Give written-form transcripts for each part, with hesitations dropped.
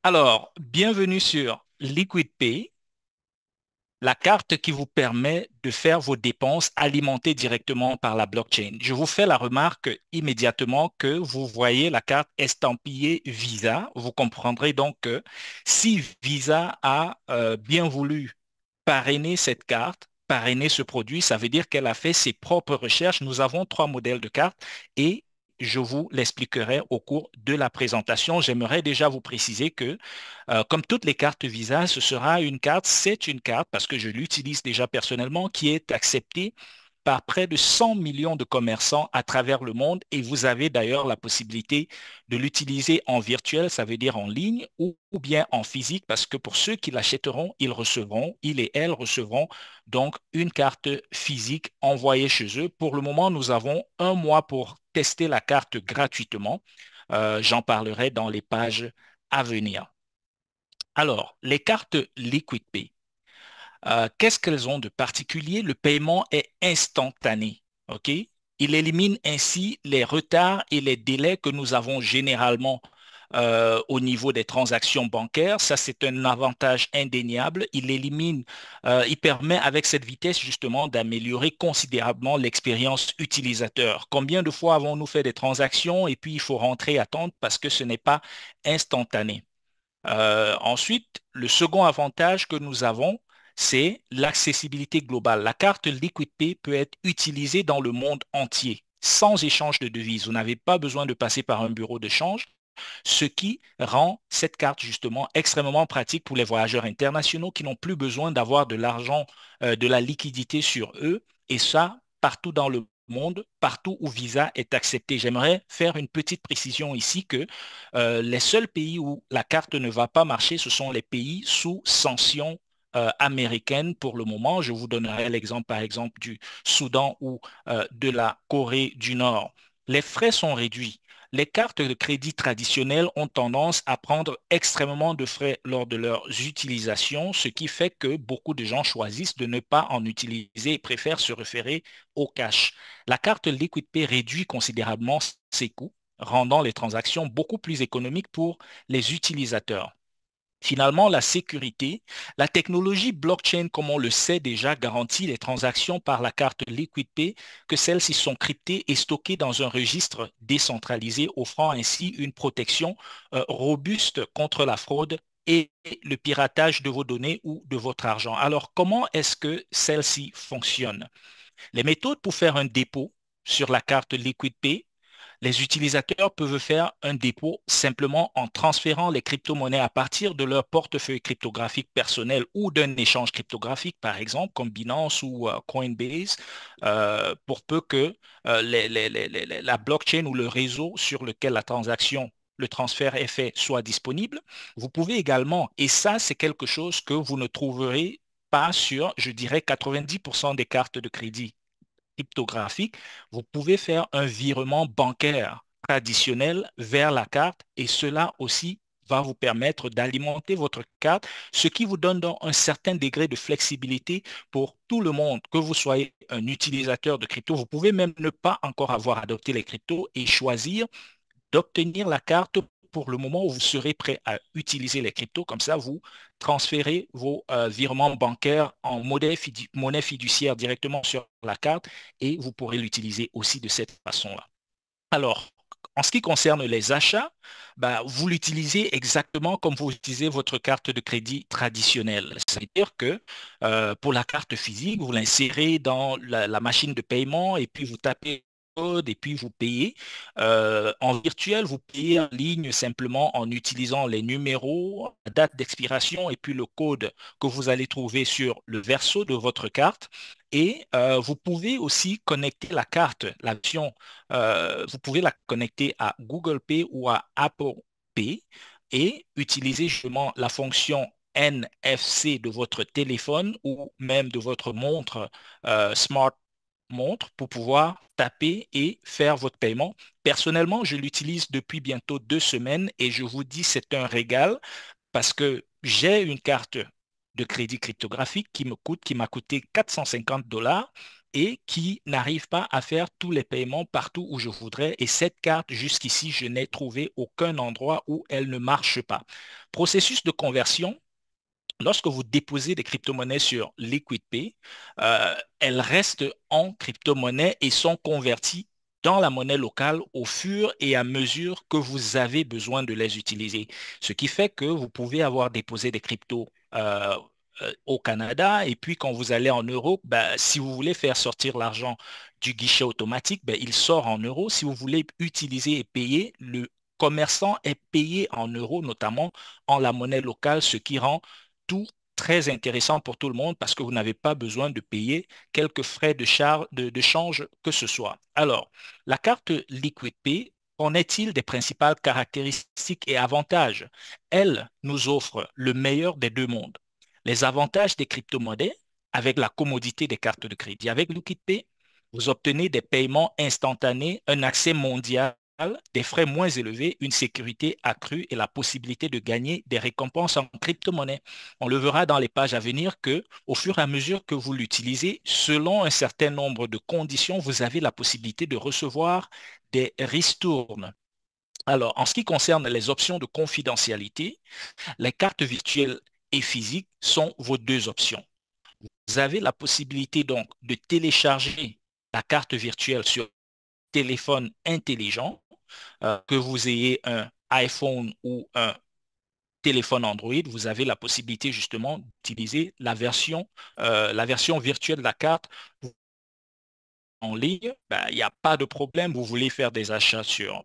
Alors, bienvenue sur Liquid Pay, la carte qui vous permet de faire vos dépenses alimentées directement par la blockchain. Je vous fais la remarque immédiatement que vous voyez la carte estampillée Visa. Vous comprendrez donc que si Visa a bien voulu parrainer cette carte, parrainer ce produit, ça veut dire qu'elle a fait ses propres recherches. Nous avons trois modèles de cartes et je vous l'expliquerai au cours de la présentation. J'aimerais déjà vous préciser que, comme toutes les cartes Visa, ce sera une carte, c'est une carte, parce que je l'utilise déjà personnellement, qui est acceptée par près de 100 millions de commerçants à travers le monde et vous avez d'ailleurs la possibilité de l'utiliser en virtuel, ça veut dire en ligne ou bien en physique parce que pour ceux qui l'achèteront, ils et elles recevront donc une carte physique envoyée chez eux. Pour le moment, nous avons un mois pour tester la carte gratuitement. J'en parlerai dans les pages à venir. Alors, les cartes Liquid Pay. Qu'est-ce qu'elles ont de particulier? Le paiement est instantané. OK? Il élimine ainsi les retards et les délais que nous avons généralement au niveau des transactions bancaires. Ça, c'est un avantage indéniable. Il permet avec cette vitesse justement d'améliorer considérablement l'expérience utilisateur. Combien de fois avons-nous fait des transactions et puis il faut rentrer attendre parce que ce n'est pas instantané? Ensuite, le second avantage que nous avons, c'est l'accessibilité globale. La carte Liquid Pay peut être utilisée dans le monde entier sans échange de devises. Vous n'avez pas besoin de passer par un bureau de change, ce qui rend cette carte justement extrêmement pratique pour les voyageurs internationaux qui n'ont plus besoin d'avoir de l'argent, de la liquidité sur eux, et ça partout dans le monde, partout où Visa est accepté. J'aimerais faire une petite précision ici que les seuls pays où la carte ne va pas marcher, ce sont les pays sous sanctions américaines pour le moment. Je vous donnerai l'exemple, par exemple, du Soudan ou de la Corée du Nord. Les frais sont réduits. Les cartes de crédit traditionnelles ont tendance à prendre extrêmement de frais lors de leur utilisation, ce qui fait que beaucoup de gens choisissent de ne pas en utiliser et préfèrent se référer au cash. La carte Liquid Pay réduit considérablement ses coûts, rendant les transactions beaucoup plus économiques pour les utilisateurs. Finalement, la sécurité, la technologie blockchain, comme on le sait déjà, garantit les transactions par la carte Liquid Pay, que celles-ci sont cryptées et stockées dans un registre décentralisé, offrant ainsi une protection robuste contre la fraude et le piratage de vos données ou de votre argent. Alors, comment est-ce que celle-ci fonctionne? Les méthodes pour faire un dépôt sur la carte Liquid Pay, les utilisateurs peuvent faire un dépôt simplement en transférant les crypto-monnaies à partir de leur portefeuille cryptographique personnel ou d'un échange cryptographique, par exemple, comme Binance ou Coinbase, pour peu que la blockchain ou le réseau sur lequel la transaction, le transfert est fait soit disponible. Vous pouvez également, et ça, c'est quelque chose que vous ne trouverez pas sur, je dirais, 90% des cartes de crédit cryptographique, vous pouvez faire un virement bancaire traditionnel vers la carte et cela aussi va vous permettre d'alimenter votre carte, ce qui vous donne donc un certain degré de flexibilité pour tout le monde, que vous soyez un utilisateur de crypto. Vous pouvez même ne pas encore avoir adopté les cryptos et choisir d'obtenir la carte pour le moment où vous serez prêt à utiliser les cryptos. Comme ça, vous transférez vos virements bancaires en monnaie fiduciaire directement sur la carte et vous pourrez l'utiliser aussi de cette façon-là. Alors, en ce qui concerne les achats, bah, vous l'utilisez exactement comme vous utilisez votre carte de crédit traditionnelle. C'est-à-dire que pour la carte physique, vous l'insérez dans la machine de paiement et puis vous tapez code et puis vous payez. En virtuel, vous payez en ligne simplement en utilisant les numéros, la date d'expiration et puis le code que vous allez trouver sur le verso de votre carte. Et vous pouvez aussi connecter la carte, vous pouvez la connecter à Google Pay ou à Apple Pay et utiliser justement la fonction NFC de votre téléphone ou même de votre montre smart montre pour pouvoir taper et faire votre paiement. Personnellement, je l'utilise depuis bientôt 2 semaines et je vous dis c'est un régal parce que j'ai une carte de crédit cryptographique qui m'a coûté 450 dollars et qui n'arrive pas à faire tous les paiements partout où je voudrais. Et cette carte, jusqu'ici, je n'ai trouvé aucun endroit où elle ne marche pas. Processus de conversion. Lorsque vous déposez des crypto-monnaies sur LiquidPay, elles restent en crypto-monnaie et sont converties dans la monnaie locale au fur et à mesure que vous avez besoin de les utiliser. Ce qui fait que vous pouvez avoir déposé des cryptos au Canada et puis quand vous allez en Europe, ben, si vous voulez faire sortir l'argent du guichet automatique, ben, il sort en euros. Si vous voulez utiliser et payer, le commerçant est payé en euros, notamment en la monnaie locale, ce qui rend tout très intéressant pour tout le monde parce que vous n'avez pas besoin de payer quelques frais de change que ce soit. Alors, la carte LiquidPay, qu'en est-il des principales caractéristiques et avantages? Elle nous offre le meilleur des deux mondes. Les avantages des crypto-monnaies avec la commodité des cartes de crédit. Avec LiquidPay, vous obtenez des paiements instantanés, un accès mondial, des frais moins élevés, une sécurité accrue et la possibilité de gagner des récompenses en crypto-monnaie. On le verra dans les pages à venir que, au fur et à mesure que vous l'utilisez, selon un certain nombre de conditions, vous avez la possibilité de recevoir des ristournes. Alors, en ce qui concerne les options de confidentialité, les cartes virtuelles et physiques sont vos deux options. Vous avez la possibilité donc de télécharger la carte virtuelle sur téléphone intelligent, que vous ayez un iPhone ou un téléphone Android, vous avez la possibilité justement d'utiliser la version virtuelle de la carte en ligne. Ben, il n'y a pas de problème. Vous voulez faire des achats sur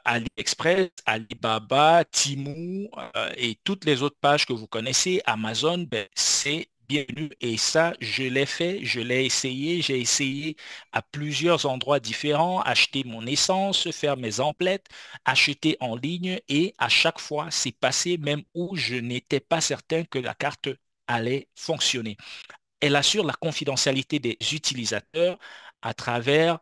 AliExpress, Alibaba, Temu et toutes les autres pages que vous connaissez, Amazon, ben, c'est bienvenu. Et ça, je l'ai fait, je l'ai essayé, j'ai essayé à plusieurs endroits différents, acheter mon essence, faire mes emplettes, acheter en ligne et à chaque fois, c'est passé même où je n'étais pas certain que la carte allait fonctionner. Elle assure la confidentialité des utilisateurs à travers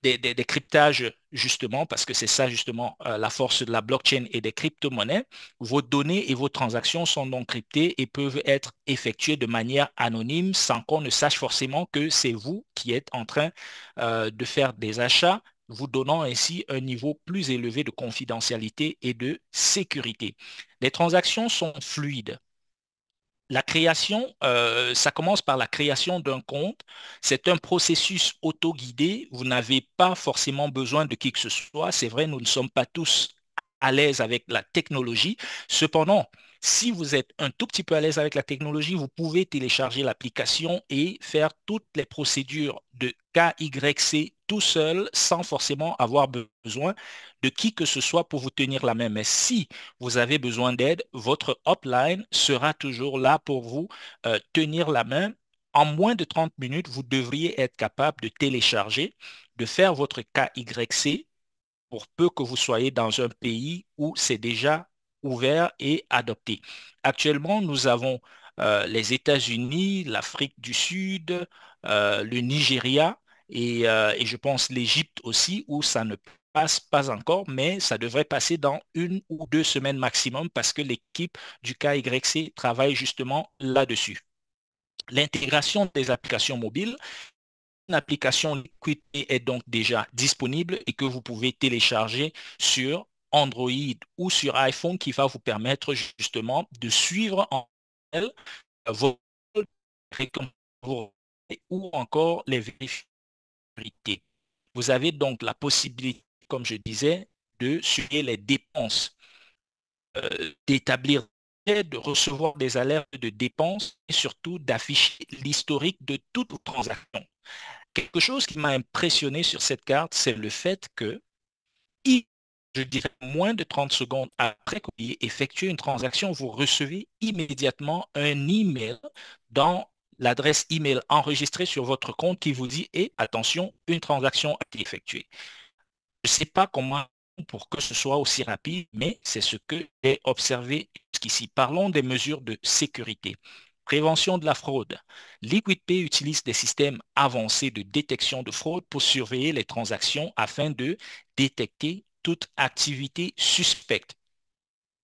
des cryptages, justement, parce que c'est ça, justement, la force de la blockchain et des crypto-monnaies. Vos données et vos transactions sont donc cryptées et peuvent être effectuées de manière anonyme sans qu'on ne sache forcément que c'est vous qui êtes en train de faire des achats, vous donnant ainsi un niveau plus élevé de confidentialité et de sécurité. Les transactions sont fluides. La création, ça commence par la création d'un compte. C'est un processus auto-guidé. Vous n'avez pas forcément besoin de qui que ce soit. C'est vrai, nous ne sommes pas tous à l'aise avec la technologie. Cependant, si vous êtes un tout petit peu à l'aise avec la technologie, vous pouvez télécharger l'application et faire toutes les procédures de KYC tout seul sans forcément avoir besoin de qui que ce soit pour vous tenir la main. Mais si vous avez besoin d'aide, votre hotline sera toujours là pour vous tenir la main. En moins de 30 minutes, vous devriez être capable de télécharger, de faire votre KYC pour peu que vous soyez dans un pays où c'est déjà ouvert et adopté. Actuellement, nous avons les États-Unis, l'Afrique du Sud, le Nigeria et je pense l'Égypte aussi, où ça ne passe pas encore, mais ça devrait passer dans 1 ou 2 semaines maximum parce que l'équipe du KYC travaille justement là-dessus. L'intégration des applications mobiles, une application Liquid est donc déjà disponible et que vous pouvez télécharger sur Android ou sur iPhone qui va vous permettre justement de suivre en elle vos récompenses ou encore les vérifier. Vous avez donc la possibilité, comme je disais, de suivre les dépenses, d'établir, de recevoir des alertes de dépenses et surtout d'afficher l'historique de toutes vos transactions. Quelque chose qui m'a impressionné sur cette carte, c'est le fait que, je dirais, moins de 30 secondes après que vous ayez effectué une transaction, vous recevez immédiatement un email dans l'adresse email enregistrée sur votre compte qui vous dit, et attention, une transaction a été effectuée. Je ne sais pas comment pour que ce soit aussi rapide, mais c'est ce que j'ai observé jusqu'ici. Parlons des mesures de sécurité. Prévention de la fraude. LiquidPay utilise des systèmes avancés de détection de fraude pour surveiller les transactions afin de détecter toute activité suspecte.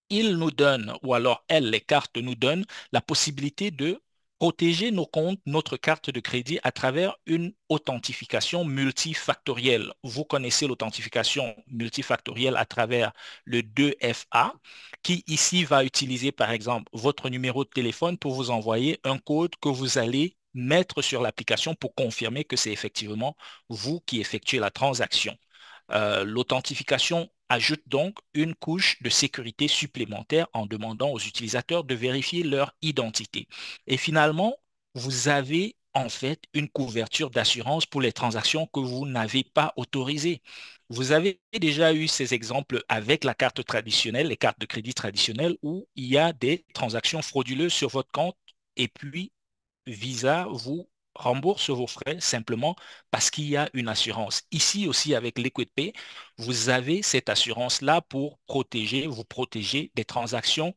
Il nous donne, ou alors elle, les cartes nous donnent la possibilité de protéger nos comptes, notre carte de crédit à travers une authentification multifactorielle. Vous connaissez l'authentification multifactorielle à travers le 2FA qui ici va utiliser par exemple votre numéro de téléphone pour vous envoyer un code que vous allez mettre sur l'application pour confirmer que c'est effectivement vous qui effectuez la transaction. L'authentification ajoute donc une couche de sécurité supplémentaire en demandant aux utilisateurs de vérifier leur identité. Et finalement, vous avez en fait une couverture d'assurance pour les transactions que vous n'avez pas autorisées. Vous avez déjà eu ces exemples avec la carte traditionnelle, les cartes de crédit traditionnelles, où il y a des transactions frauduleuses sur votre compte et puis Visa vous rembourse vos frais simplement parce qu'il y a une assurance. Ici aussi, avec LiquidPay, vous avez cette assurance-là pour vous protéger des transactions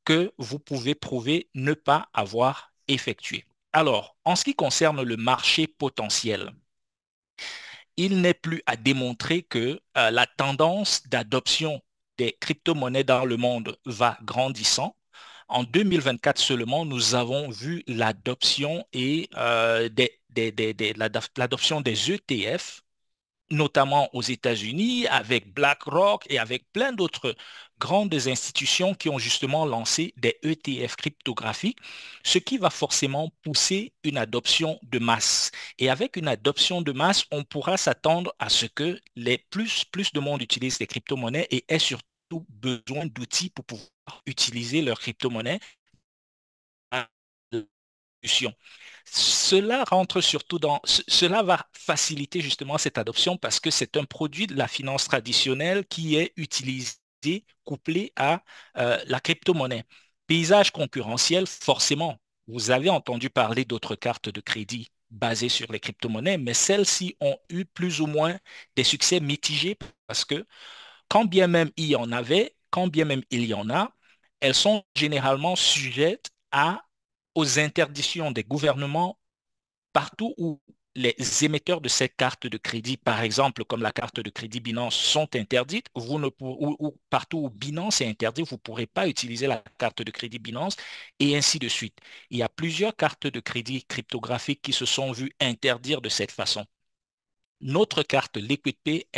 que vous pouvez prouver ne pas avoir effectuées. Alors, en ce qui concerne le marché potentiel, il n'est plus à démontrer que la tendance d'adoption des crypto-monnaies dans le monde va grandissant. En 2024 seulement, nous avons vu l'adoption et l'adoption des ETF, notamment aux États-Unis, avec BlackRock et avec plein d'autres grandes institutions qui ont justement lancé des ETF cryptographiques, ce qui va forcément pousser une adoption de masse. Et avec une adoption de masse, on pourra s'attendre à ce que plus de monde utilise les crypto-monnaies et ait surtout besoin d'outils pour pouvoir utiliser leurs crypto-monnaies. Cela rentre surtout cela va faciliter justement cette adoption parce que c'est un produit de la finance traditionnelle qui est utilisé, couplé à la crypto-monnaie. Paysage concurrentiel, forcément, vous avez entendu parler d'autres cartes de crédit basées sur les crypto-monnaies, mais celles-ci ont eu plus ou moins des succès mitigés parce que quand bien même il y en a, elles sont généralement sujettes aux interdictions des gouvernements partout où les émetteurs de ces cartes de crédit, par exemple, comme la carte de crédit Binance, sont interdites, ou partout où Binance est interdit, vous ne pourrez pas utiliser la carte de crédit Binance et ainsi de suite. Il y a plusieurs cartes de crédit cryptographiques qui se sont vues interdire de cette façon. Notre carte LiquidPay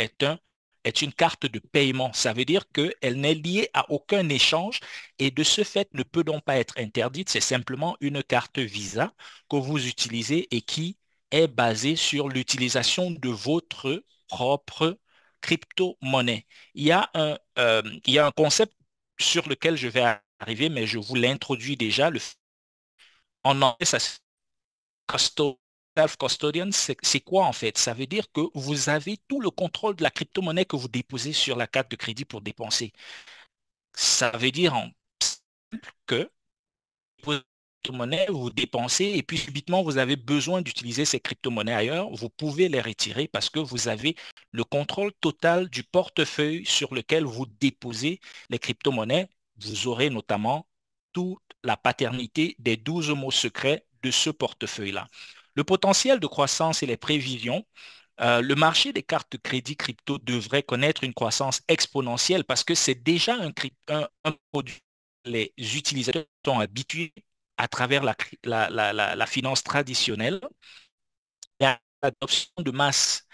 est une carte de paiement. Ça veut dire qu'elle n'est liée à aucun échange et de ce fait ne peut donc pas être interdite. C'est simplement une carte Visa que vous utilisez et qui est basée sur l'utilisation de votre propre crypto-monnaie. Il y a un concept sur lequel je vais arriver, mais je vous l'introduis déjà. En anglais, ça self-custodian, c'est quoi en fait? Ça veut dire que vous avez tout le contrôle de la crypto-monnaie que vous déposez sur la carte de crédit pour dépenser. Ça veut dire que vous crypto-monnaies, vous dépensez et puis subitement vous avez besoin d'utiliser ces crypto-monnaies ailleurs, vous pouvez les retirer parce que vous avez le contrôle total du portefeuille sur lequel vous déposez les crypto-monnaies. Vous aurez notamment toute la paternité des 12 mots secrets de ce portefeuille-là. Le potentiel de croissance et les prévisions, le marché des cartes de crédit crypto devrait connaître une croissance exponentielle parce que c'est déjà un produit que les utilisateurs sont habitués à travers la finance traditionnelle. Et à l'adoption de masse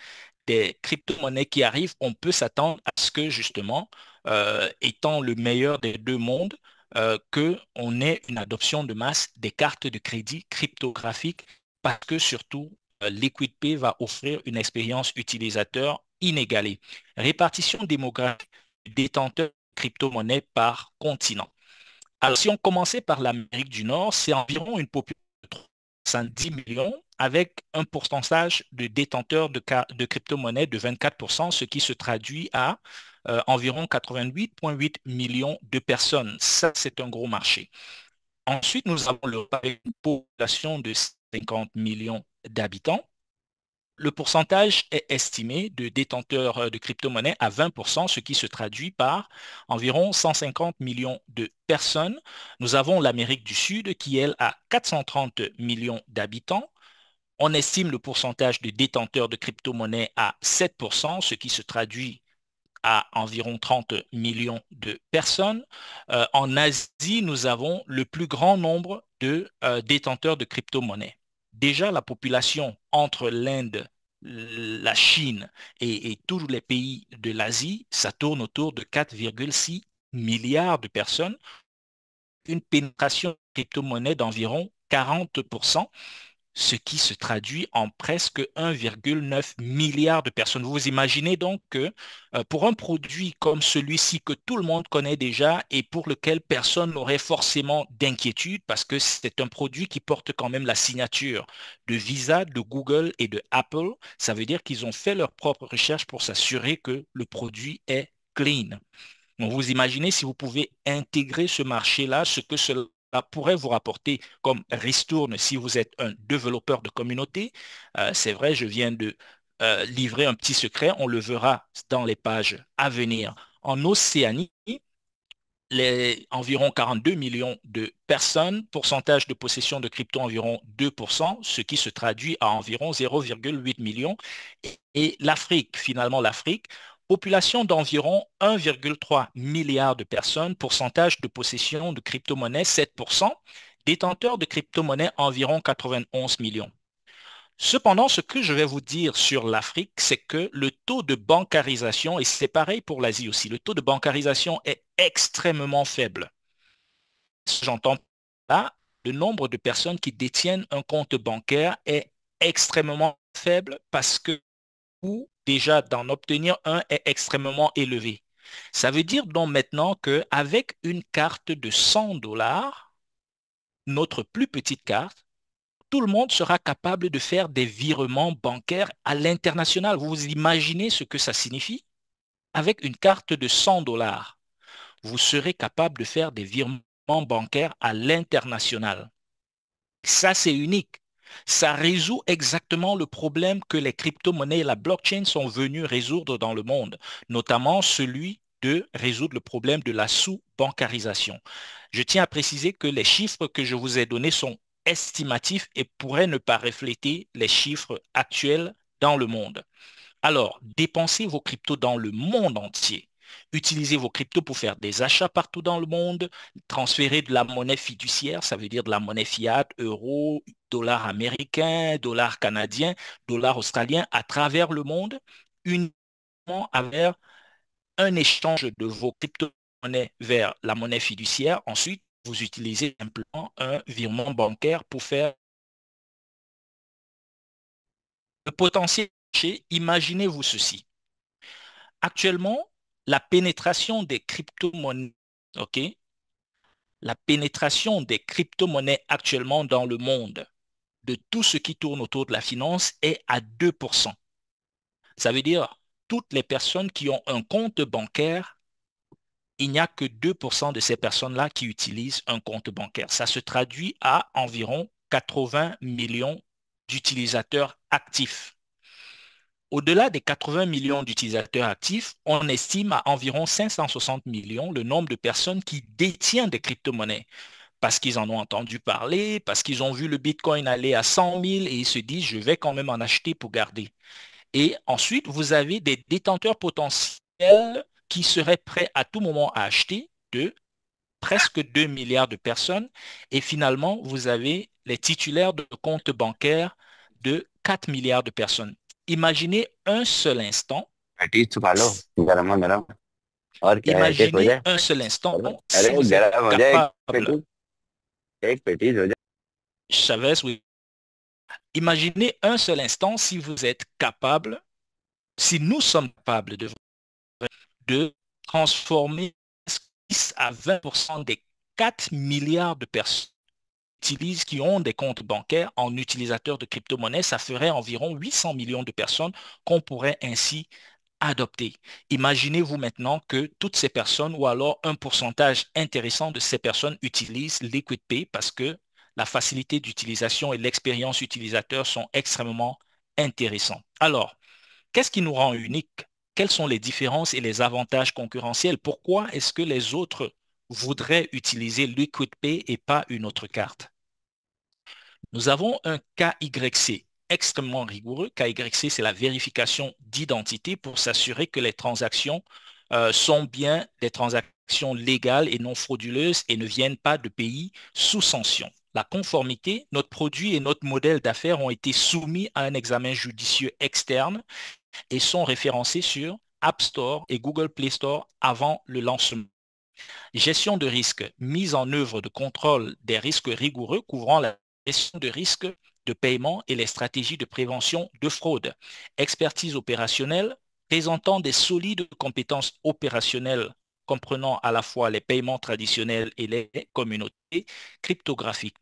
des crypto-monnaies qui arrivent, on peut s'attendre à ce que justement, étant le meilleur des deux mondes, qu'on ait une adoption de masse des cartes de crédit cryptographiques parce que surtout, LiquidPay va offrir une expérience utilisateur inégalée. Répartition démographique des détenteurs de crypto-monnaies par continent. Alors, si on commençait par l'Amérique du Nord, c'est environ une population de 310 millions avec un pourcentage de détenteurs de crypto-monnaies de 24%, ce qui se traduit à environ 88,8 millions de personnes. Ça, c'est un gros marché. Ensuite, nous avons une population de 50 millions d'habitants. Le pourcentage est estimé de détenteurs de crypto-monnaies à 20%, ce qui se traduit par environ 150 millions de personnes. Nous avons l'Amérique du Sud qui, elle, a 430 millions d'habitants. On estime le pourcentage de détenteurs de crypto-monnaies à 7%, ce qui se traduit à environ 30 millions de personnes. En Asie, nous avons le plus grand nombre de détenteurs de crypto-monnaies. Déjà, la population entre l'Inde, la Chine et tous les pays de l'Asie, ça tourne autour de 4,6 milliards de personnes, une pénétration de crypto-monnaie d'environ 40%, ce qui se traduit en presque 1,9 milliard de personnes. Vous imaginez donc que pour un produit comme celui-ci que tout le monde connaît déjà et pour lequel personne n'aurait forcément d'inquiétude parce que c'est un produit qui porte quand même la signature de Visa, de Google et de Apple, ça veut dire qu'ils ont fait leur propre recherche pour s'assurer que le produit est clean. Donc, vous imaginez si vous pouvez intégrer ce marché-là, ce que cela pourrait vous rapporter comme ristourne si vous êtes un développeur de communauté. C'est vrai, je viens de livrer un petit secret, on le verra dans les pages à venir. En Océanie, environ 42 millions de personnes, pourcentage de possession de crypto environ 2%, ce qui se traduit à environ 0,8 millions. Et l'Afrique, finalement l'Afrique, population d'environ 1,3 milliard de personnes, pourcentage de possession de crypto-monnaies 7%, détenteurs de crypto-monnaies environ 91 millions. Cependant, ce que je vais vous dire sur l'Afrique, c'est que le taux de bancarisation, et c'est pareil pour l'Asie aussi, le taux de bancarisation est extrêmement faible. J'entends là, le nombre de personnes qui détiennent un compte bancaire est extrêmement faible parce que le coût déjà d'en obtenir un est extrêmement élevé. Ça veut dire donc maintenant qu'avec une carte de 100 dollars, notre plus petite carte, tout le monde sera capable de faire des virements bancaires à l'international. Vous imaginez ce que ça signifie? Avec une carte de 100 dollars, vous serez capable de faire des virements bancaires à l'international. Ça, c'est unique. Ça résout exactement le problème que les crypto-monnaies et la blockchain sont venus résoudre dans le monde, notamment celui de résoudre le problème de la sous-bancarisation. Je tiens à préciser que les chiffres que je vous ai donnés sont estimatifs et pourraient ne pas refléter les chiffres actuels dans le monde. Alors, dépensez vos cryptos dans le monde entier. Utilisez vos cryptos pour faire des achats partout dans le monde, transférer de la monnaie fiduciaire, ça veut dire de la monnaie fiat, euro, dollar américain, dollar canadien, dollar australien à travers le monde, uniquement avec un échange de vos crypto-monnaies vers la monnaie fiduciaire. Ensuite, vous utilisez simplement un virement bancaire pour faire le potentiel marché. Imaginez-vous ceci. Actuellement, la pénétration des crypto-monnaies, OK? La pénétration des crypto-monnaies actuellement dans le monde, de tout ce qui tourne autour de la finance, est à 2%. Ça veut dire toutes les personnes qui ont un compte bancaire, il n'y a que 2% de ces personnes-là qui utilisent un compte bancaire. Ça se traduit à environ 80 millions d'utilisateurs actifs. Au-delà des 80 millions d'utilisateurs actifs, on estime à environ 560 millions le nombre de personnes qui détiennent des crypto-monnaies parce qu'ils en ont entendu parler, parce qu'ils ont vu le Bitcoin aller à 100 000 et ils se disent, je vais quand même en acheter pour garder. Et ensuite, vous avez des détenteurs potentiels qui seraient prêts à tout moment à acheter de presque 2 milliards de personnes. Et finalement, vous avez les titulaires de comptes bancaires de 4 milliards de personnes. Imaginez un seul instant, patties तो खा लो, गरम गरम। और क्या है, एक हो imaginez जाए। un seul instant अरे si vous êtes गरम हो जाए, capable, पेटीज, एक पेटीज हो जाए। Chavez, oui, imaginez un seul instant si vous êtes capable, si nous sommes capables de transformer 10 à 20% des 4 milliards de personnes qui ont des comptes bancaires en utilisateurs de crypto-monnaies, ça ferait environ 800 millions de personnes qu'on pourrait ainsi adopter. Imaginez-vous maintenant que toutes ces personnes, ou alors un pourcentage intéressant de ces personnes utilisent Liquid Pay parce que la facilité d'utilisation et l'expérience utilisateur sont extrêmement intéressants. Alors, qu'est-ce qui nous rend unique? Quelles sont les différences et les avantages concurrentiels? Pourquoi est-ce que les autres voudraient utiliser Liquid Pay et pas une autre carte? Nous avons un KYC extrêmement rigoureux. KYC, c'est la vérification d'identité pour s'assurer que les transactions sont bien des transactions légales et non frauduleuses et ne viennent pas de pays sous sanction. la conformité, notre produit et notre modèle d'affaires ont été soumis à un examen judicieux externe et sont référencés sur App Store et Google Play Store avant le lancement. Gestion de risque, mise en œuvre de contrôle des risques rigoureux couvrant la gestion de risque de paiement et les stratégies de prévention de fraude. Expertise opérationnelle, présentant des solides compétences opérationnelles comprenant à la fois les paiements traditionnels et les communautés cryptographiques.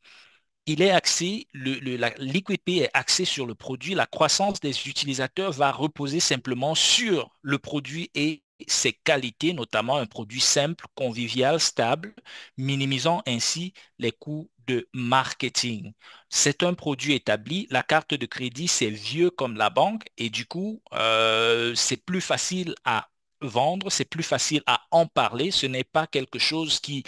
Il est axé, la LiquidPay est axé sur le produit. La croissance des utilisateurs va reposer simplement sur le produit et ses qualités, notamment un produit simple, convivial, stable, minimisant ainsi les coûts de marketing. C'est un produit établi. La carte de crédit, c'est vieux comme la banque et du coup, c'est plus facile à vendre, c'est plus facile à en parler. Ce n'est pas quelque chose qui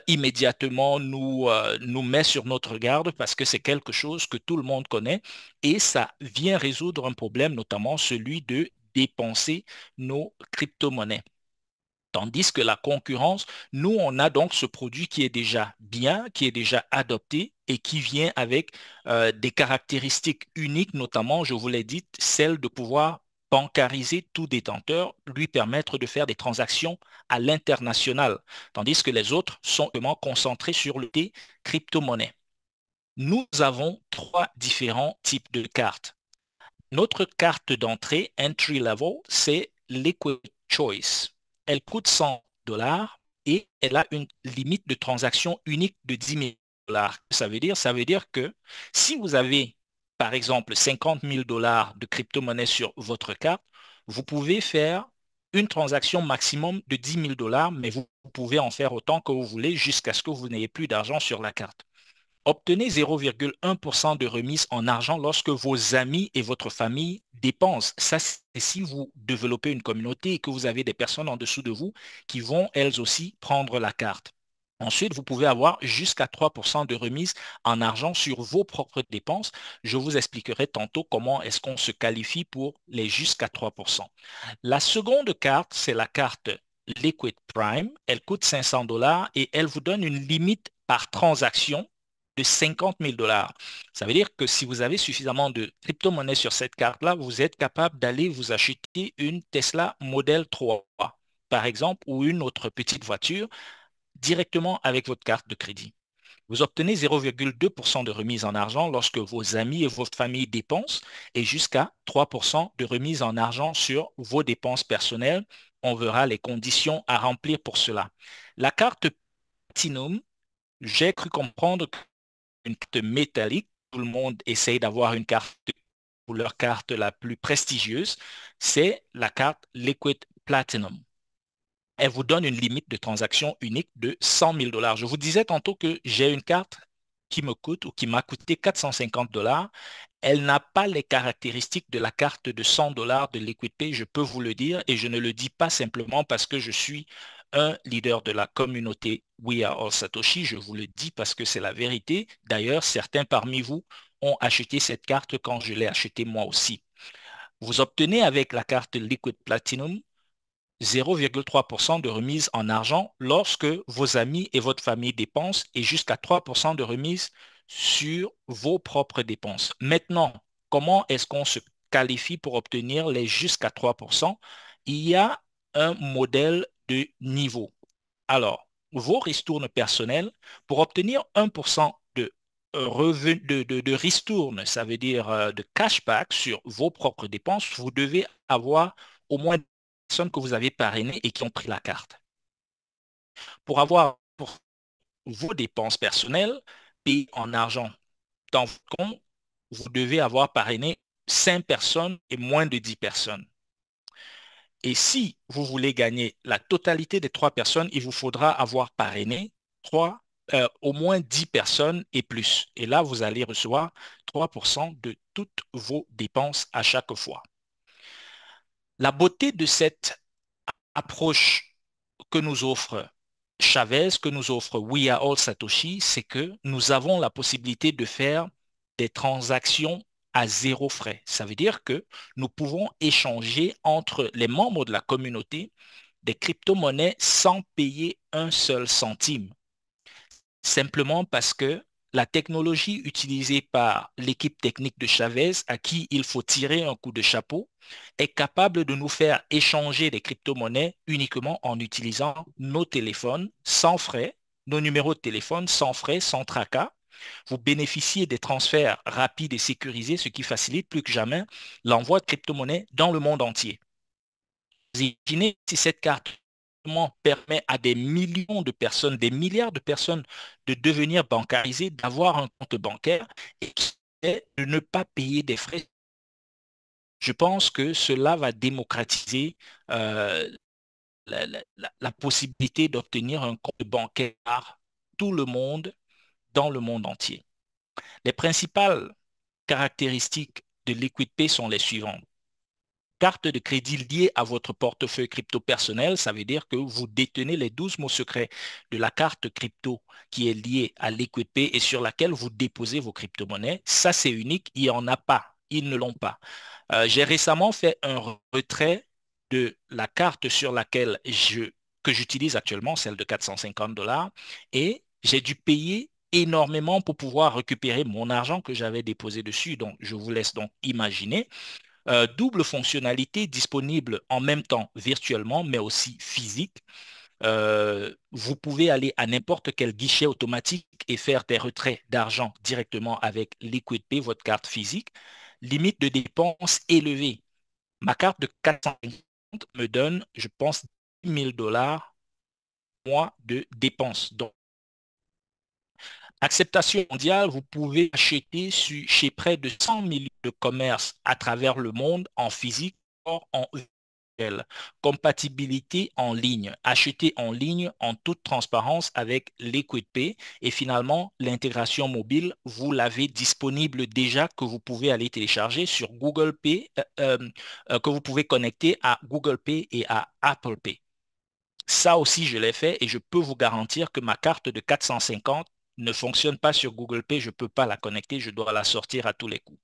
immédiatement nous met sur notre garde parce que c'est quelque chose que tout le monde connaît et ça vient résoudre un problème, notamment celui de dépenser nos crypto-monnaies. Tandis que la concurrence, nous, on a donc ce produit qui est déjà bien, qui est déjà adopté et qui vient avec des caractéristiques uniques, notamment, je vous l'ai dit, celle de pouvoir bancariser tout détenteur, lui permettre de faire des transactions à l'international, tandis que les autres sont vraiment concentrés sur le crypto-monnaie. Nous avons trois différents types de cartes. Notre carte d'entrée, entry level, c'est Liquid Choice. Elle coûte 100 dollars et elle a une limite de transaction unique de 10 000 dollars. Ça veut dire? Ça veut dire que si vous avez, par exemple, 50 000 dollars de crypto-monnaie sur votre carte, vous pouvez faire une transaction maximum de 10 000 dollars, mais vous pouvez en faire autant que vous voulez jusqu'à ce que vous n'ayez plus d'argent sur la carte. Obtenez 0,1% de remise en argent lorsque vos amis et votre famille dépensent. Ça, c'est si vous développez une communauté et que vous avez des personnes en dessous de vous qui vont elles aussi prendre la carte. Ensuite, vous pouvez avoir jusqu'à 3% de remise en argent sur vos propres dépenses. Je vous expliquerai tantôt comment est-ce qu'on se qualifie pour les jusqu'à 3%. La seconde carte, c'est la carte Liquid Prime. Elle coûte 500 dollars et elle vous donne une limite par transaction de 50 000 dollars. Ça veut dire que si vous avez suffisamment de crypto-monnaies sur cette carte-là, vous êtes capable d'aller vous acheter une Tesla Model 3, par exemple, ou une autre petite voiture directement avec votre carte de crédit. Vous obtenez 0,2% de remise en argent lorsque vos amis et votre famille dépensent et jusqu'à 3% de remise en argent sur vos dépenses personnelles. On verra les conditions à remplir pour cela. La carte Platinum, j'ai cru comprendre une carte métallique. Tout le monde essaye d'avoir une carte ou leur carte la plus prestigieuse. C'est la carte Liquid Platinum. Elle vous donne une limite de transaction unique de 100 000 dollars. Je vous disais tantôt que j'ai une carte qui me coûte ou qui m'a coûté 450 dollars. Elle n'a pas les caractéristiques de la carte de 100 dollars de LiquidPay, je peux vous le dire, et je ne le dis pas simplement parce que je suis un leader de la communauté We Are All Satoshi. Je vous le dis parce que c'est la vérité. D'ailleurs, certains parmi vous ont acheté cette carte quand je l'ai achetée moi aussi. Vous obtenez avec la carte Liquid Platinum 0,3% de remise en argent lorsque vos amis et votre famille dépensent et jusqu'à 3% de remise sur vos propres dépenses. Maintenant, comment est-ce qu'on se qualifie pour obtenir les jusqu'à 3%? Il y a un modèle de niveau. Alors, vos ristournes personnelles, pour obtenir 1% de revenu, de ristourne, ça veut dire de cashback sur vos propres dépenses, vous devez avoir au moins personnes que vous avez parrainées et qui ont pris la carte. Pour avoir pour vos dépenses personnelles payées en argent dans votre compte, vous devez avoir parrainé 5 personnes et moins de 10 personnes. Et si vous voulez gagner la totalité des 3 personnes, il vous faudra avoir parrainé au moins 10 personnes et plus. Et là, vous allez recevoir 3% de toutes vos dépenses à chaque fois. La beauté de cette approche que nous offre Chavez, que nous offre We Are All Satoshi, c'est que nous avons la possibilité de faire des transactions à zéro frais. Ça veut dire que nous pouvons échanger entre les membres de la communauté des crypto-monnaies sans payer un seul centime. Simplement parce que la technologie utilisée par l'équipe technique de Chavez, à qui il faut tirer un coup de chapeau, est capable de nous faire échanger des crypto-monnaies uniquement en utilisant nos téléphones sans frais, nos numéros de téléphone sans frais, sans tracas. Vous bénéficiez des transferts rapides et sécurisés, ce qui facilite plus que jamais l'envoi de crypto-monnaies dans le monde entier. Vous imaginez si cette carte permet à des millions de personnes, des milliards de personnes de devenir bancarisées, d'avoir un compte bancaire et de ne pas payer des frais. Je pense que cela va démocratiser euh, la possibilité d'obtenir un compte bancaire par tout le monde, dans le monde entier. Les principales caractéristiques de LiquidPay sont les suivantes. Carte de crédit liée à votre portefeuille crypto personnel, ça veut dire que vous détenez les 12 mots secrets de la carte crypto qui est liée à LiquidPay et sur laquelle vous déposez vos crypto-monnaies. Ça, c'est unique. Il n'y en a pas. Ils ne l'ont pas. J'ai récemment fait un retrait de la carte sur laquelle que j'utilise actuellement, celle de 450 $, et j'ai dû payer énormément pour pouvoir récupérer mon argent que j'avais déposé dessus. Donc, je vous laisse donc imaginer. Double fonctionnalité disponible en même temps virtuellement, mais aussi physique. Vous pouvez aller à n'importe quel guichet automatique et faire des retraits d'argent directement avec LiquidPay, votre carte physique. Limite de dépenses élevée. Ma carte de 450 me donne, je pense, 10 000 $ mois de dépenses. Donc, acceptation mondiale, vous pouvez acheter chez près de 100 millions de commerces à travers le monde en physique ou en virtuel. Compatibilité en ligne, acheter en ligne en toute transparence avec LiquidPay et finalement l'intégration mobile, vous l'avez disponible déjà que vous pouvez aller télécharger sur Google Pay, que vous pouvez connecter à Google Pay et à Apple Pay. Ça aussi, je l'ai fait et je peux vous garantir que ma carte de 450 ne fonctionne pas sur Google Pay. Je ne peux pas la connecter, je dois la sortir à tous les coups.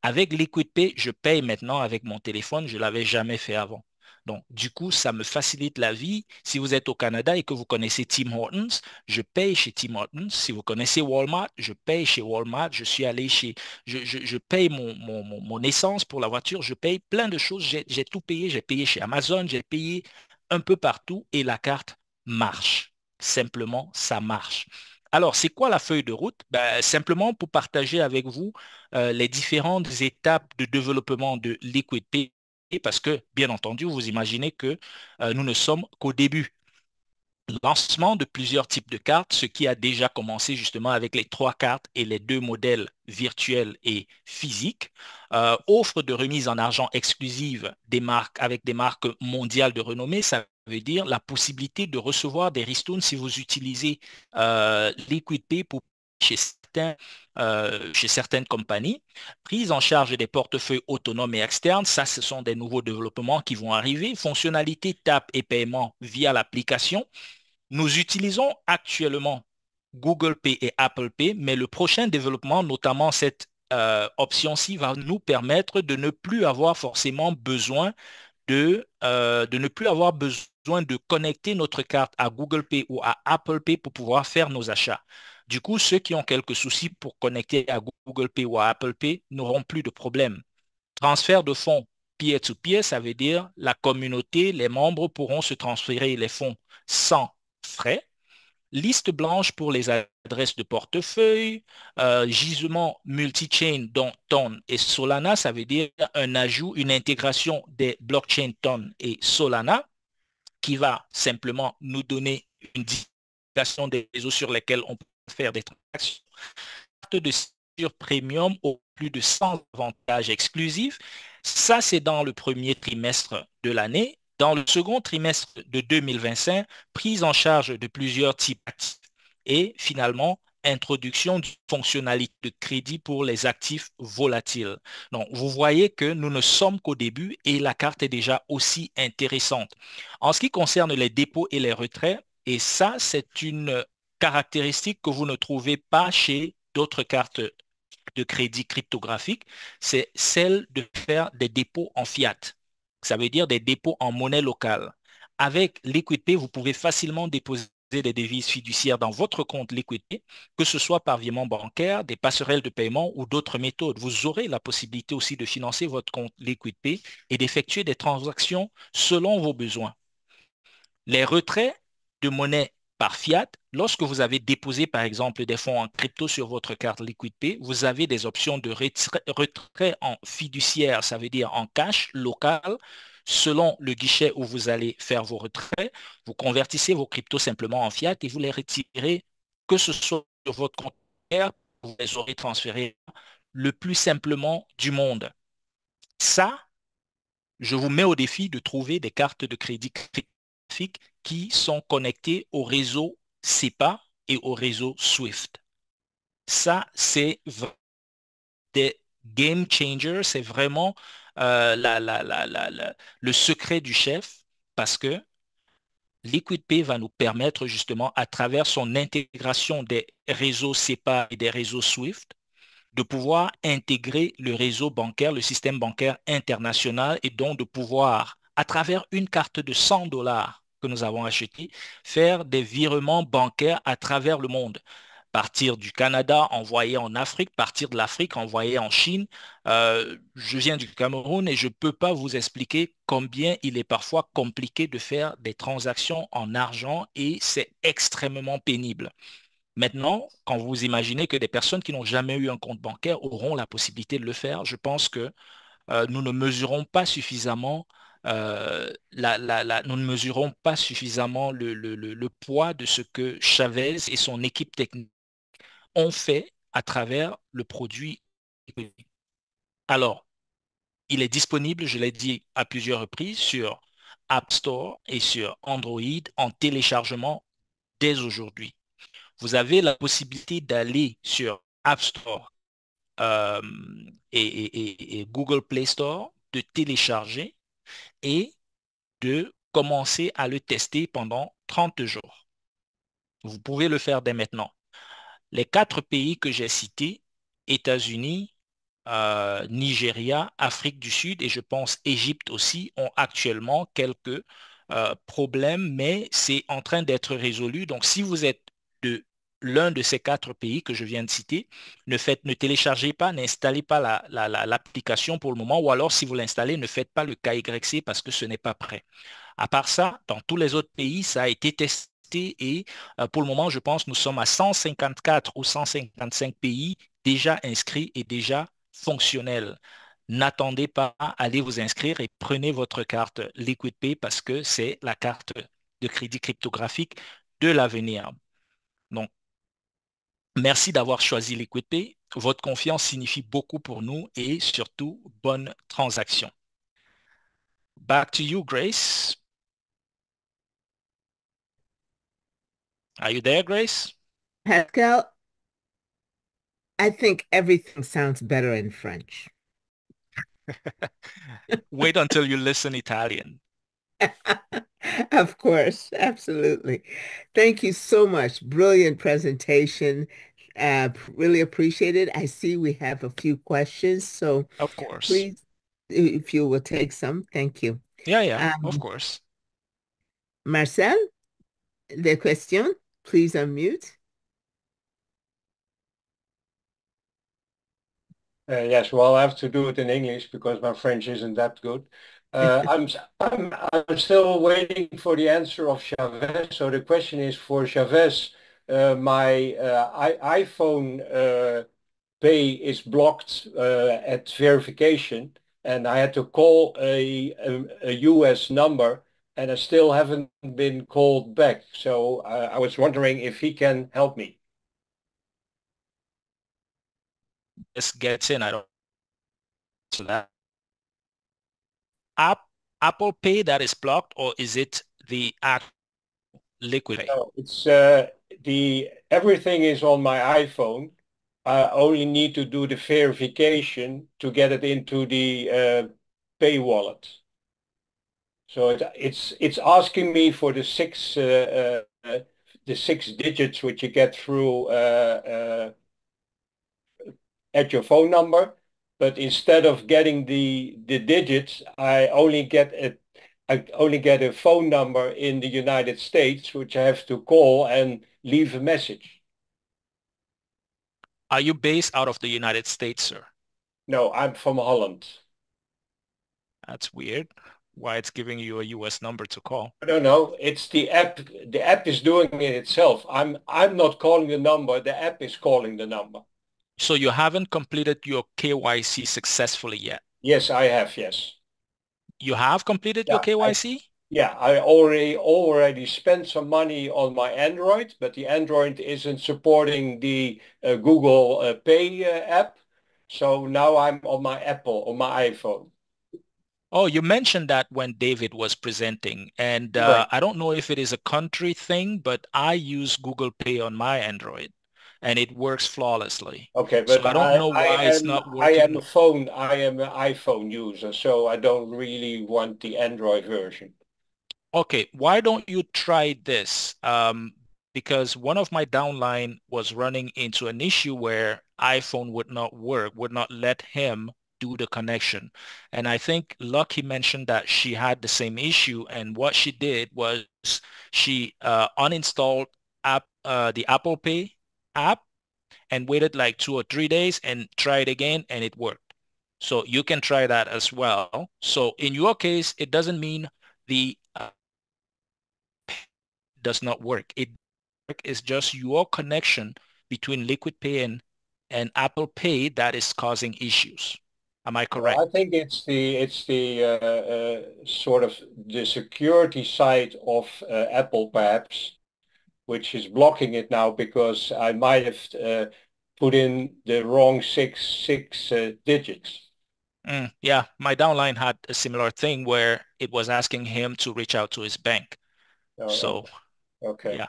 Avec LiquidPay, je paye maintenant avec mon téléphone. Je ne l'avais jamais fait avant. Donc, du coup, ça me facilite la vie. Si vous êtes au Canada et que vous connaissez Tim Hortons, je paye chez Tim Hortons. Si vous connaissez Walmart, je paye chez Walmart. Je suis allé chez... Je paye mon essence pour la voiture. Je paye plein de choses. J'ai tout payé. J'ai payé chez Amazon. J'ai payé un peu partout et la carte marche. Simplement, ça marche. Alors, c'est quoi la feuille de route? Ben, simplement pour partager avec vous les différentes étapes de développement de LiquidPay parce que, bien entendu, vous imaginez que nous ne sommes qu'au début. Lancement de plusieurs types de cartes, ce qui a déjà commencé justement avec les 3 cartes et les 2 modèles virtuels et physiques. Offre de remise en argent exclusive des marques avec des marques mondiales de renommée, ça veut dire la possibilité de recevoir des ristournes si vous utilisez LiquidPay pour chez certaines compagnies. Prise en charge des portefeuilles autonomes et externes, ça, ce sont des nouveaux développements qui vont arriver. Fonctionnalité TAP et paiement via l'application. Nous utilisons actuellement Google Pay et Apple Pay, mais le prochain développement, notamment cette option-ci, va nous permettre de ne plus avoir forcément besoin de ne plus avoir besoin de connecter notre carte à Google Pay ou à Apple Pay pour pouvoir faire nos achats. Du coup, ceux qui ont quelques soucis pour connecter à Google Pay ou à Apple Pay n'auront plus de problème. Transfert de fonds peer-to-peer, ça veut dire la communauté, les membres pourront se transférer les fonds sans frais. Liste blanche pour les adresses de portefeuille, gisement multi-chain dont Ton et Solana, ça veut dire un ajout, une intégration des blockchains Ton et Solana qui va simplement nous donner une indication des réseaux sur lesquels on peut faire des transactions. Carte de signature premium au plus de 100 avantages exclusifs. Ça, c'est dans le premier trimestre de l'année. Dans le second trimestre de 2025, prise en charge de plusieurs types d'actifs et finalement, introduction d'une fonctionnalité de crédit pour les actifs volatiles. Donc, vous voyez que nous ne sommes qu'au début et la carte est déjà aussi intéressante. En ce qui concerne les dépôts et les retraits, et ça, c'est une caractéristique que vous ne trouvez pas chez d'autres cartes de crédit cryptographique, c'est celle de faire des dépôts en fiat. Ça veut dire des dépôts en monnaie locale. Avec LiquidPay, vous pouvez facilement déposer des devises fiduciaires dans votre compte Liquidity, que ce soit par virement bancaire, des passerelles de paiement ou d'autres méthodes. Vous aurez la possibilité aussi de financer votre compte Liquidity et d'effectuer des transactions selon vos besoins. Les retraits de monnaie par fiat, lorsque vous avez déposé par exemple des fonds en crypto sur votre carte LiquidPay, vous avez des options de retrait en fiduciaire, ça veut dire en cash local, selon le guichet où vous allez faire vos retraits. Vous convertissez vos cryptos simplement en fiat et vous les retirez, que ce soit sur votre compte bancaire, vous les aurez transférés le plus simplement du monde. Ça, je vous mets au défi de trouver des cartes de crédit cryptographiques qui sont connectées au réseau SEPA et au réseau SWIFT. Ça, c'est des game changers, c'est vraiment le secret du chef parce que LiquidPay va nous permettre justement, à travers son intégration des réseaux SEPA et des réseaux SWIFT, de pouvoir intégrer le réseau bancaire, le système bancaire international et donc de pouvoir, à travers une carte de 100 dollars que nous avons achetée, faire des virements bancaires à travers le monde. Partir du Canada, envoyer en Afrique, partir de l'Afrique, envoyer en Chine. Je viens du Cameroun et je ne peux pas vous expliquer combien il est parfois compliqué de faire des transactions en argent et c'est extrêmement pénible. Maintenant, quand vous imaginez que des personnes qui n'ont jamais eu un compte bancaire auront la possibilité de le faire, je pense que nous ne mesurons pas suffisamment, nous ne mesurons pas suffisamment le poids de ce que Chavez et son équipe technique ont fait à travers le produit économique. Alors, il est disponible, je l'ai dit à plusieurs reprises, sur App Store et sur Android en téléchargement dès aujourd'hui. Vous avez la possibilité d'aller sur App Store euh, et Google Play Store, de télécharger et de commencer à le tester pendant 30 jours. Vous pouvez le faire dès maintenant. Les quatre pays que j'ai cités, États-Unis, Nigeria, Afrique du Sud et je pense Égypte aussi, ont actuellement quelques problèmes, mais c'est en train d'être résolu. Donc, si vous êtes de l'un de ces quatre pays que je viens de citer, ne téléchargez pas, n'installez pas l'application pour le moment, ou alors si vous l'installez, ne faites pas le KYC parce que ce n'est pas prêt. À part ça, dans tous les autres pays, ça a été testé et pour le moment, je pense que nous sommes à 154 ou 155 pays déjà inscrits et déjà fonctionnels. N'attendez pas, allez vous inscrire et prenez votre carte LiquidPay parce que c'est la carte de crédit cryptographique de l'avenir. Donc, merci d'avoir choisi LiquidPay. Votre confiance signifie beaucoup pour nous et surtout, bonne transaction. Back to you, Grace. Are you there, Grace? Pascal, I think everything sounds better in French. Wait until you listen Italian. Of course, absolutely. Thank you so much. Brilliant presentation. Really appreciate it. I see we have a few questions, so Of course. please, if you will take some, thank you. Yeah, of Um, course. Marcel, the question, please unmute. Yes, well, I have to do it in English because my French isn't that good. I'm still waiting for the answer of Chavez. So the question is for Chavez. My iPhone Pay is blocked at verification, and I had to call a US number, and I still haven't been called back. So I was wondering if he can help me. This gets in. I don't. So that app, Apple Pay that is blocked, or is it the app Liquid Pay? No, it's the everything is on my iPhone. I only need to do the verification to get it into the Pay wallet. So it's asking me for the 6 digits which you get through at your phone number, but instead of getting the digits, I only get I only get a phone number in the United States, which I have to call and leave a message. Are you based out of the United States, sir? No, I'm from Holland. That's weird. Why it's giving you a US number to call. I don't know. It's the app. The app is doing it itself. I'm not calling the number. The app is calling the number. So you haven't completed your KYC successfully yet? Yes, I have. Yes. You have completed your KYC? I already spent some money on my Android, but the Android isn't supporting the Google Pay app. So now I'm on my Apple, on my iPhone. Oh, you mentioned that when David was presenting, and Right. I don't know if it is a country thing, but I use Google Pay on my Android, and it works flawlessly. Okay, So but I don't know why it's not working. I am an iPhone user, so I don't really want the Android version. Okay, why don't you try this? Because one of my downline was running into an issue where iPhone would not work, would not let him do the connection. And I think Lucky mentioned that she had the same issue. And what she did was she uninstalled the Apple Pay app and waited like 2 or 3 days and tried again, and it worked. So you can try that as well. So in your case, it doesn't mean the does not work. It is just your connection between Liquid Pay and Apple Pay that is causing issues. Am I correct? I think it's the sort of the security side of Apple perhaps, which is blocking it now because I might have put in the wrong six digits. Yeah, my downline had a similar thing where it was asking him to reach out to his bank. Oh, So okay. yeah,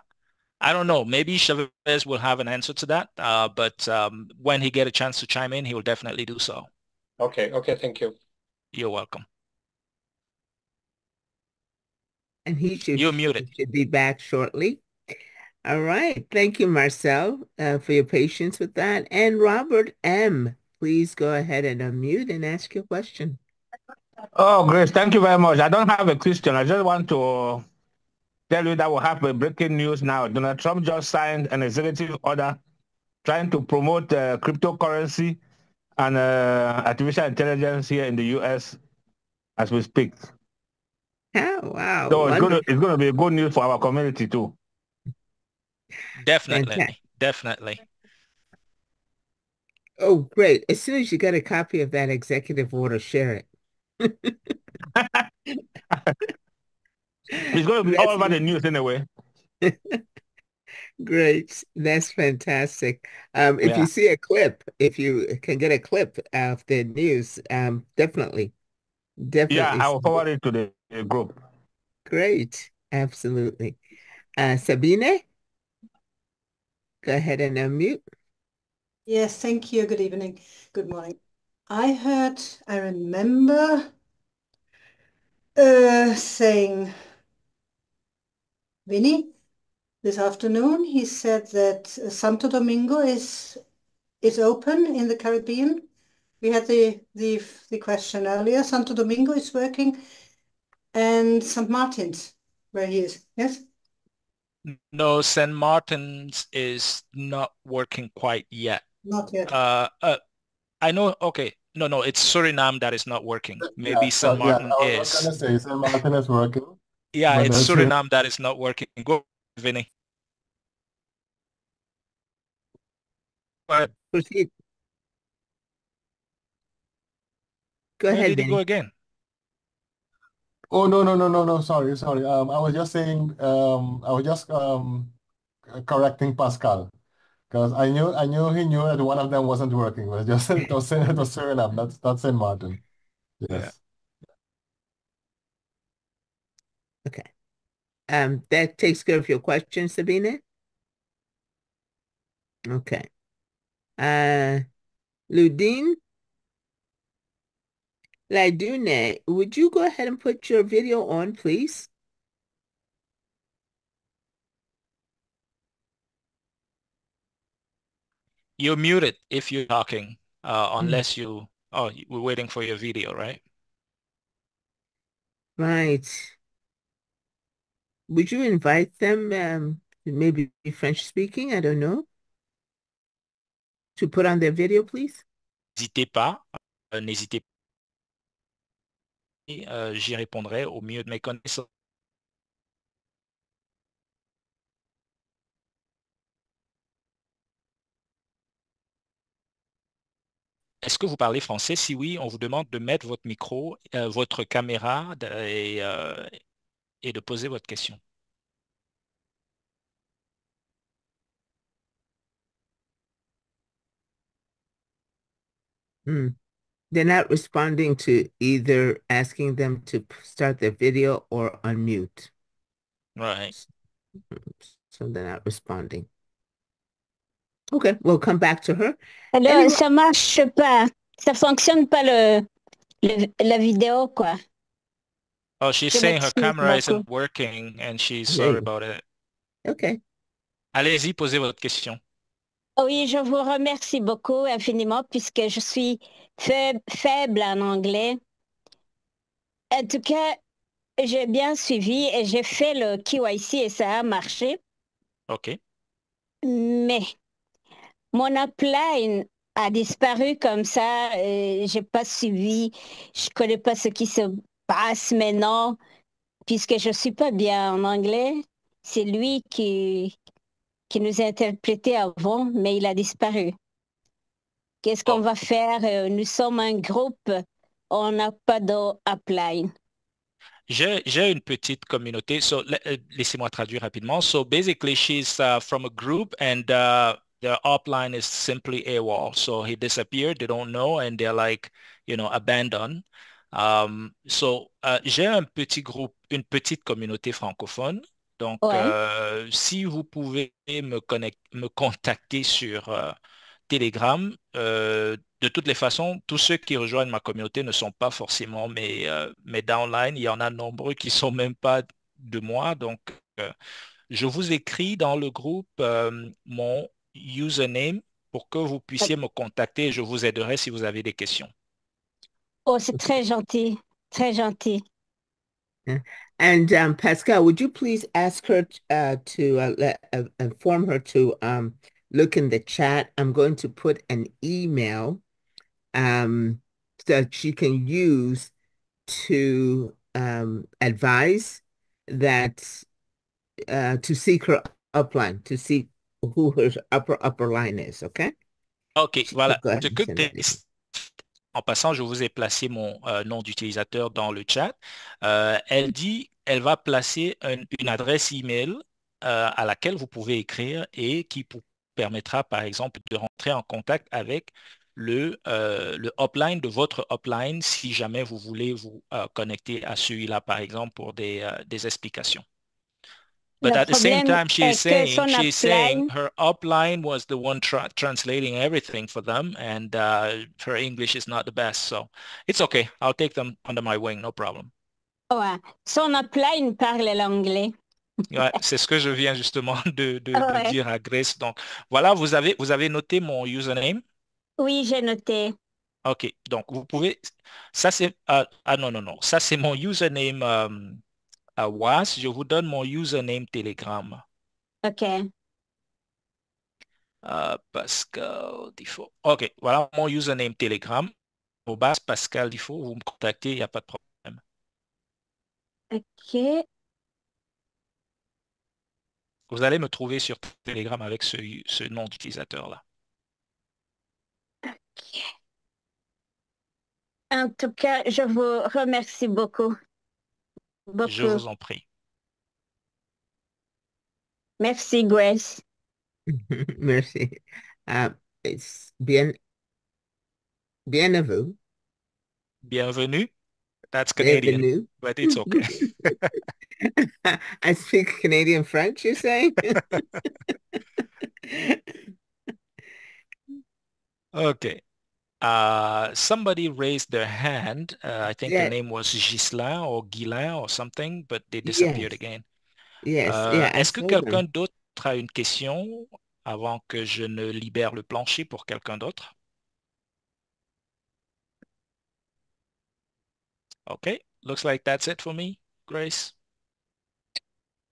I don't know. Maybe Chavez will have an answer to that. But when he get a chance to chime in, he will definitely do so. Okay. Thank you. You're welcome. And You're muted. should be back shortly. All right. Thank you, Marcel, for your patience with that. And Robert M., please go ahead and unmute and ask your question. Oh, Grace, thank you very much. I don't have a question. I just want to tell you that we have a breaking news now. Donald Trump just signed an executive order trying to promote cryptocurrency and artificial intelligence here in the U.S. as we speak. Oh, wow. So it's going to be good news for our community too. Definitely. Fantastic. Definitely. Oh, great. As soon as you get a copy of that executive order, share it. It's going to be all over the news anyway. Great. That's fantastic. If you see a clip, if you can get a clip of the news, definitely. Yeah, I will forward it to the group. Great. Absolutely. Sabine, go ahead and unmute. Yes, thank you. Good evening. Good morning. I remember saying, Vinny, this afternoon, he said that Santo Domingo is open in the Caribbean. We had the question earlier. Santo Domingo is working, and St. Martin's, where he is. Yes. No, St. Martin's is not working quite yet. Not yet. I know. Okay. No, it's Suriname that is not working. Maybe St. Martin I is. was going to say St. Martin is working. Yeah, it's Suriname that is not working. Go, Vinny. Proceed. Go Where ahead, did he Vinny. go again? Oh, no. Sorry. I was just saying, I was just correcting Pascal because I knew he knew that one of them wasn't working. It was just it was Suriname. That's St. Martin. Yes. Okay. That takes care of your question, Sabine. Okay. Ludine Ladune, would you go ahead and put your video on, please? You're muted if you're talking, unless we're waiting for your video, right? Right. Would you invite them, maybe French speaking, I don't know, to put on their video, please? N'hésitez pas, n'hésitez pas, j'y répondrai au mieux de mes connaissances. Est-ce que vous parlez français? Si oui, on vous demande de mettre votre micro, votre caméra et de poser votre question. Hmm. They're not responding to either asking them to start their video or unmute. Right. So they're not responding. Okay, we'll come back to her. Alors, Anyone- ça marche pas. Ça fonctionne pas la vidéo, quoi. Oh, she's Je saying her m'excuse camera beaucoup. isn't working and she's sorry Hey. about it. Okay. Allez-y, posez votre question. Oui, je vous remercie beaucoup infiniment puisque je suis faible en anglais. En tout cas, j'ai bien suivi et j'ai fait le KYC et ça a marché. OK. Mais mon upline a disparu comme ça. J'ai pas suivi. Je connais pas ce qui se passe maintenant puisque je suis pas bien en anglais. C'est lui qui nous a interprété avant, mais il a disparu. Qu'est-ce qu'on va faire? Nous sommes un groupe, on n'a pas d'upline. J'ai une petite communauté, so laissez-moi traduire rapidement. So basically, she's from a group and their upline is simply AWOL. So he disappeared, they don't know, and they're like, abandoned. J'ai un petit groupe, une petite communauté francophone. Donc, Ouais. si vous pouvez me contacter sur Telegram, de toutes les façons, tous ceux qui rejoignent ma communauté ne sont pas forcément mes downline. Il y en a nombreux qui ne sont même pas de moi. Donc, je vous écris dans le groupe mon username pour que vous puissiez me contacter et je vous aiderai si vous avez des questions. Oh, c'est très gentil, très gentil. And Pascal, would you please ask her to inform her to look in the chat? I'm going to put an email that she can use to advise that to seek her upline, to see who her upper line is, okay? OK, voilà. Go ahead Ce and que send that email. En passant, je vous ai placé mon nom d'utilisateur dans le chat. Elle dit, elle va placer une adresse email à laquelle vous pouvez écrire et qui vous permettra, par exemple, de rentrer en contact avec le upline de votre upline si jamais vous voulez vous connecter à celui-là, par exemple, pour des explications. But Le at the same problème time, est que son she's saying upline, her upline was the one translating everything for them, and her English is not the best. So it's okay. I'll take them under my wing, no problem. ouais, son upline parle l'anglais. Ouais, c'est ce que je viens justement de Ouais. dire à Grace. Donc voilà, vous avez noté mon username. Oui, j'ai noté. OK. Donc vous pouvez. Ça c'est non. Ça c'est mon username à WAS. Je vous donne mon username Telegram. OK. Pascal Difo. OK, voilà mon username Telegram. Au bas, Pascal Difo, vous me contactez, il n'y a pas de problème. OK. Vous allez me trouver sur Telegram avec ce nom d'utilisateur-là. OK. En tout cas, je vous remercie beaucoup. Je Beaucoup. vous en prie. Merci, Grace. Merci. It's bienvenue. Bienvenue. That's Canadian, Bienvenue. but it's okay. I speak Canadian French, you're saying? Okay. Somebody raised their hand. I think the Yeah. name was Ghislain or Guilain or something, but they disappeared Yes. again. Yes. Yeah, I Est-ce que saw quelqu'un them. d'autre a une question avant que je ne libère le plancher pour quelqu'un d'autre? OK. looks like that's it for me, Grace.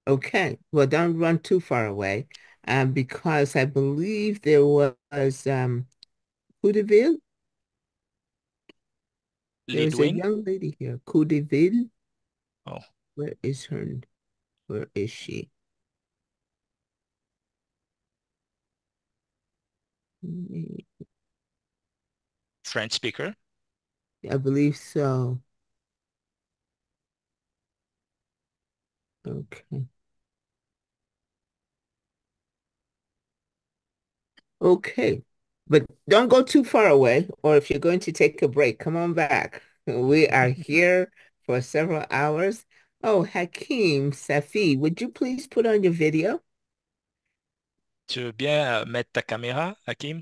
Okay, well, don't run too far away, because I believe there was Coudeville. There was a Lidwin. young lady here, Coudeville. Oh, Where is her? Where is she? French speaker. I believe so. Okay. Okay. But don't go too far away, or if you're going to take a break, come on back. We are here for several hours. Oh, Hakeem Safi, would you please put on your video? Tu veux bien mettre ta caméra, Hakim?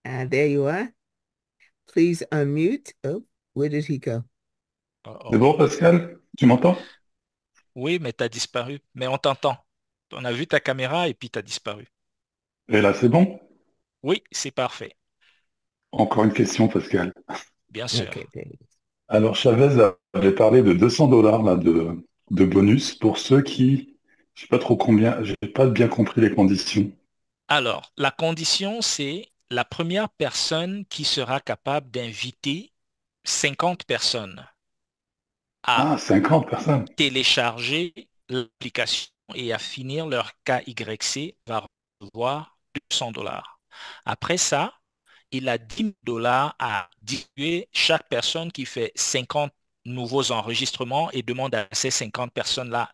There you are. Please unmute. Oh, where did he go? C'est bon, Pascal? Tu m'entends? Oui, mais tu as disparu. Mais on t'entend. On a vu ta caméra et puis tu as disparu. Et là, c'est bon? Oui, c'est parfait. Encore une question, Pascal. Bien sûr. Okay, there it is. Alors, Chavez avait parlé de 200 dollars là, de bonus pour ceux qui, je sais pas trop combien, j'ai pas bien compris les conditions. Alors, la condition, c'est la première personne qui sera capable d'inviter 50 personnes à Ah, 50 personnes. télécharger l'application et à finir leur KYC va recevoir 200 dollars. Après ça, il a 10 dollars à distribuer chaque personne qui fait 50 nouveaux enregistrements et demande à ces 50 personnes-là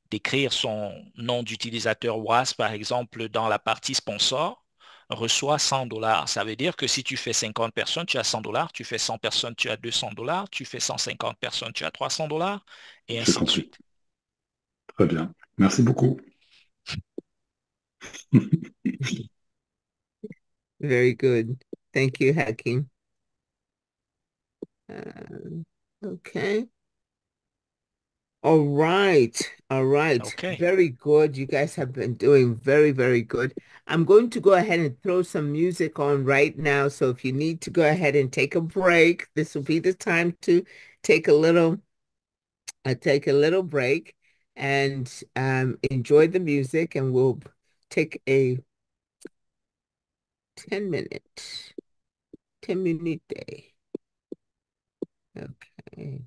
d'écrire son nom d'utilisateur WAS, par exemple, dans la partie sponsor, reçoit 100 dollars. Ça veut dire que si tu fais 50 personnes, tu as 100 dollars, tu fais 100 personnes, tu as 200 dollars, tu fais 150 personnes, tu as 300 dollars, et J'ai ainsi de compris. suite. Très bien. Merci beaucoup. Very good. Thank you, Hakeem. Okay. All right. All right. Okay. Very good. You guys have been doing very, very good. I'm going to go ahead and throw some music on right now. So if you need to go ahead and take a break, this will be the time to take a little break and enjoy the music, and we'll take a 10-minute day. Okay.